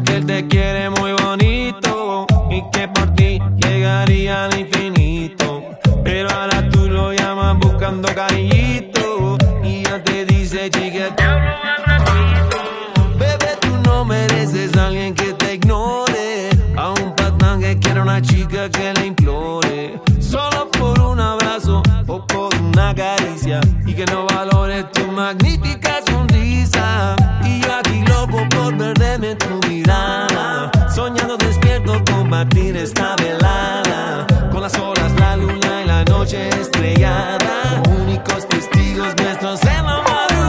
que él te quiere muy bonito y que por ti llegaría al infinito. Pero ahora tú lo llamas buscando cariñito y ya te dice, chica, te hablo más rapidito. Bebé, tú no mereces a alguien que te ignore, a un patán que quiera una chica que le implore, solo por un abrazo o por una caricia, y que no valore tu magnífica sonrisa. Y yo aquí loco por perderme en tu mirada, soñando despierto compartir esta velada.